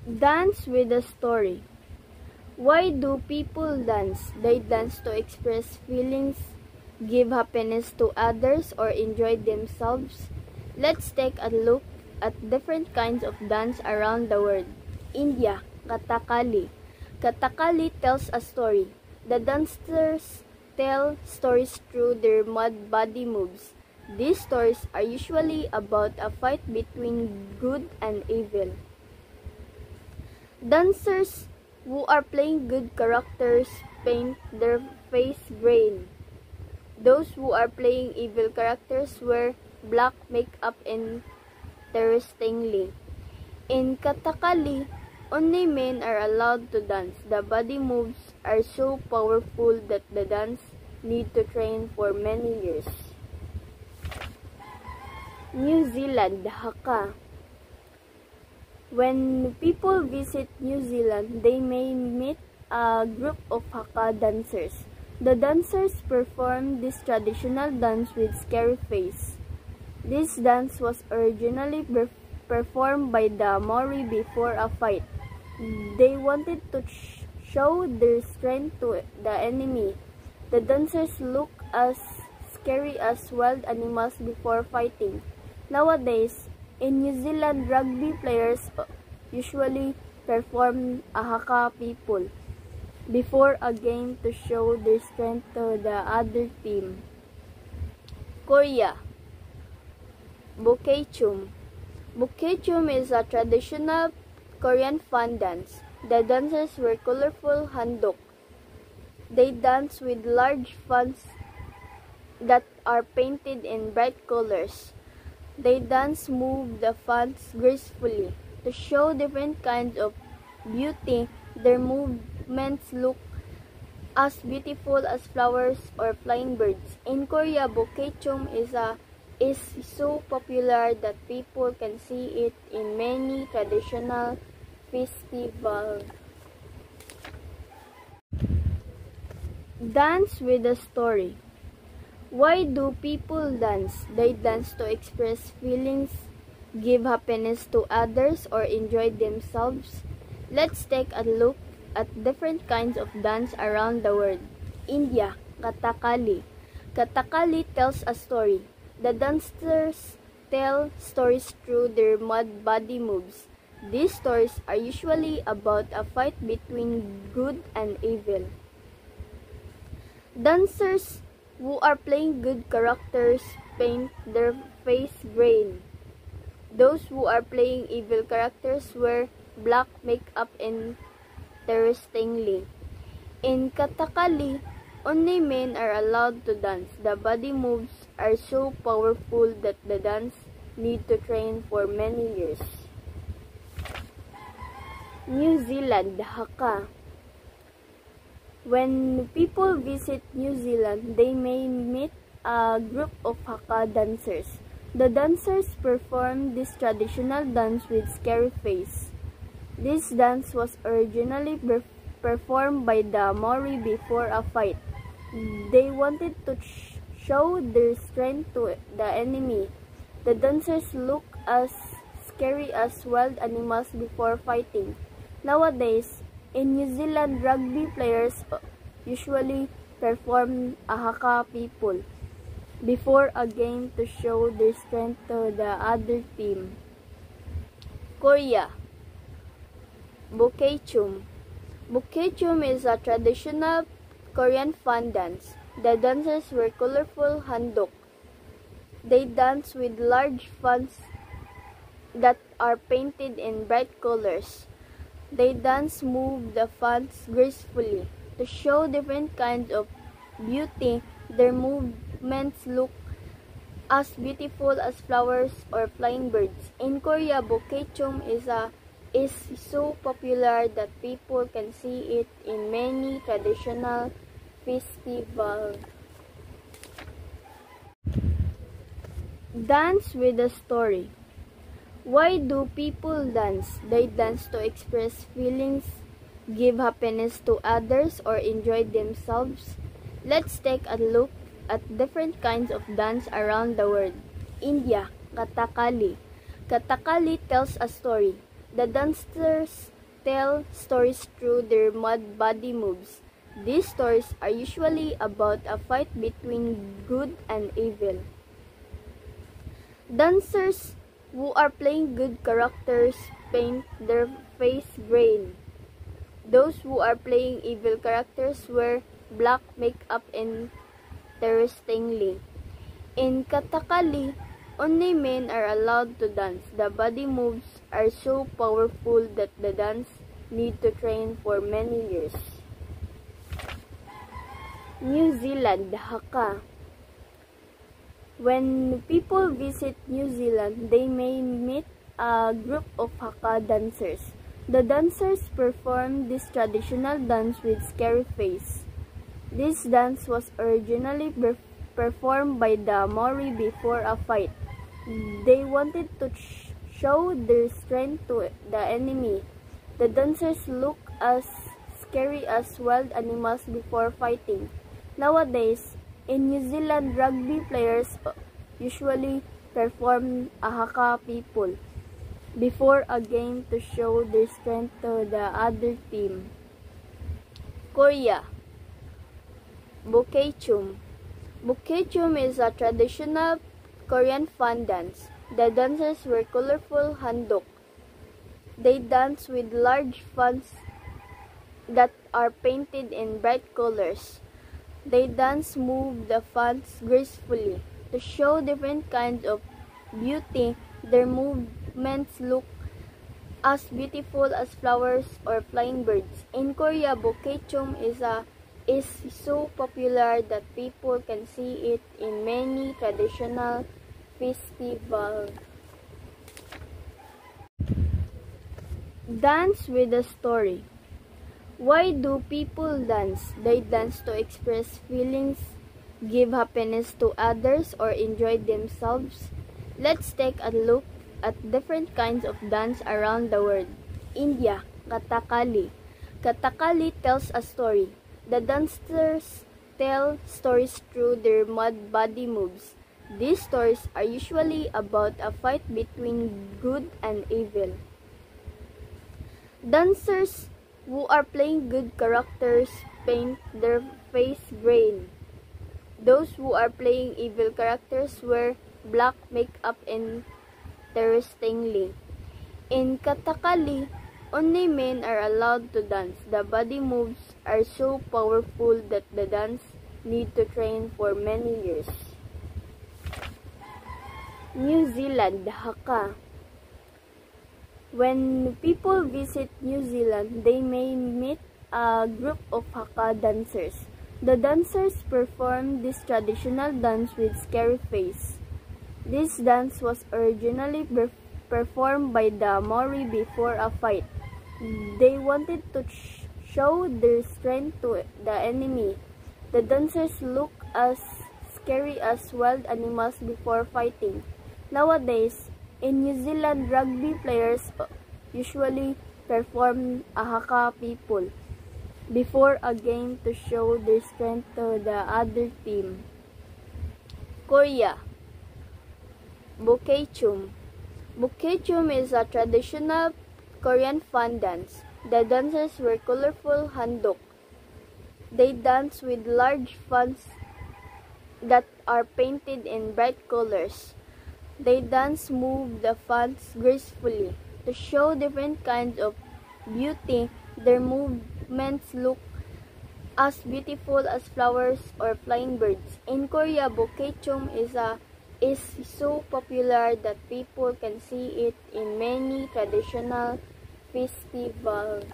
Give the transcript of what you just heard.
Dance with a story. Why do people dance? They dance to express feelings, give happiness to others, or enjoy themselves. Let's take a look at different kinds of dance around the world. India, Kathakali. Kathakali tells a story. The dancers tell stories through their mud body moves. These stories are usually about a fight between good and evil. Dancers who are playing good characters paint their face green. Those who are playing evil characters wear black makeup interestingly. In Kathakali, only men are allowed to dance. The body moves are so powerful that the dance need to train for many years. New Zealand, Haka. When people visit New Zealand, they may meet a group of Haka dancers. The dancers perform this traditional dance with scary face. This dance was originally performed by the Maori before a fight. They wanted to show their strength to the enemy. The dancers look as scary as wild animals before fighting. Nowadays, in New Zealand, rugby players usually perform a Haka people before a game to show their strength to the other team. Korea, Bukechum. Bukechum is a traditional Korean fan dance. The dancers wear colorful handok. They dance with large fans that are painted in bright colors. They move the fans gracefully. To show different kinds of beauty, their movements look as beautiful as flowers or flying birds. In Korea, Bukechum is so popular that people can see it in many traditional festivals. Dance with a story. Why do people dance? They dance to express feelings, give happiness to others, or enjoy themselves. Let's take a look at different kinds of dance around the world. India, Kathakali. Kathakali tells a story. The dancers tell stories through their mud body moves. These stories are usually about a fight between good and evil. Dancers who are playing good characters paint their face green. Those who are playing evil characters wear black makeup interestingly. In Kathakali, only men are allowed to dance. The body moves are so powerful that the dance need to train for many years. New Zealand, Haka. When people visit New Zealand, they may meet a group of Haka dancers. The dancers perform this traditional dance with scary face. This dance was originally performed by the Maori before a fight. They wanted to show their strength to the enemy. The dancers look as scary as wild animals before fighting. Nowadays, in New Zealand, rugby players usually perform a Haka people before a game to show their strength to the other team. Korea, Bukechum. Bukechum is a traditional Korean fan dance. The dancers wear colorful handok. They dance with large fans that are painted in bright colors. They move the fans gracefully. To show different kinds of beauty, their movements look as beautiful as flowers or flying birds. In Korea, Bukechum is so popular that people can see it in many traditional festivals. Dance with a story. Why do people dance? They dance to express feelings, give happiness to others, or enjoy themselves. Let's take a look at different kinds of dance around the world. India, Kathakali. Kathakali tells a story. The dancers tell stories through their mud body moves. These stories are usually about a fight between good and evil. Dancers who are playing good characters paint their face green. Those who are playing evil characters wear black makeup interestingly. In Kathakali, only men are allowed to dance. The body moves are so powerful that the dance need to train for many years. New Zealand, Haka. When people visit New Zealand, they may meet a group of Haka dancers. The dancers perform this traditional dance with scary face. This dance was originally performed by the Maori before a fight. They wanted to show their strength to the enemy. The dancers look as scary as wild animals before fighting. Nowadays, in New Zealand, rugby players usually perform a Haka people before a game to show their strength to the other team. Korea. Bukechum. Bukechum is a traditional Korean fan dance. The dancers wear colorful handok. They dance with large fans that are painted in bright colors. They move the fans gracefully. To show different kinds of beauty, their movements look as beautiful as flowers or flying birds. In Korea, Bukechum is so popular that people can see it in many traditional festivals. Dance with a story. Why do people dance? They dance to express feelings, give happiness to others, or enjoy themselves. Let's take a look at different kinds of dance around the world. India, Kathakali. Kathakali tells a story. The dancers tell stories through their mud body moves. These stories are usually about a fight between good and evil. Dancers who are playing good characters paint their face green. Those who are playing evil characters wear black makeup interestingly. In Kathakali, only men are allowed to dance. The body moves are so powerful that the dance need to train for many years. New Zealand, Haka. When people visit New Zealand, they may meet a group of Haka dancers. The dancers perform this traditional dance with scary face. This dance was originally performed by the Maori before a fight. They wanted to show their strength to the enemy. The dancers look as scary as wild animals before fighting. Nowadays, in New Zealand, rugby players usually perform a Haka people before a game to show their strength to the other team. Korea. Bukechum. Bukechum is a traditional Korean fan dance. The dancers wear colorful handok. They dance with large fans that are painted in bright colors. They move the fans gracefully. To show different kinds of beauty, their movements look as beautiful as flowers or flying birds. In Korea, Bukechum is so popular that people can see it in many traditional festivals.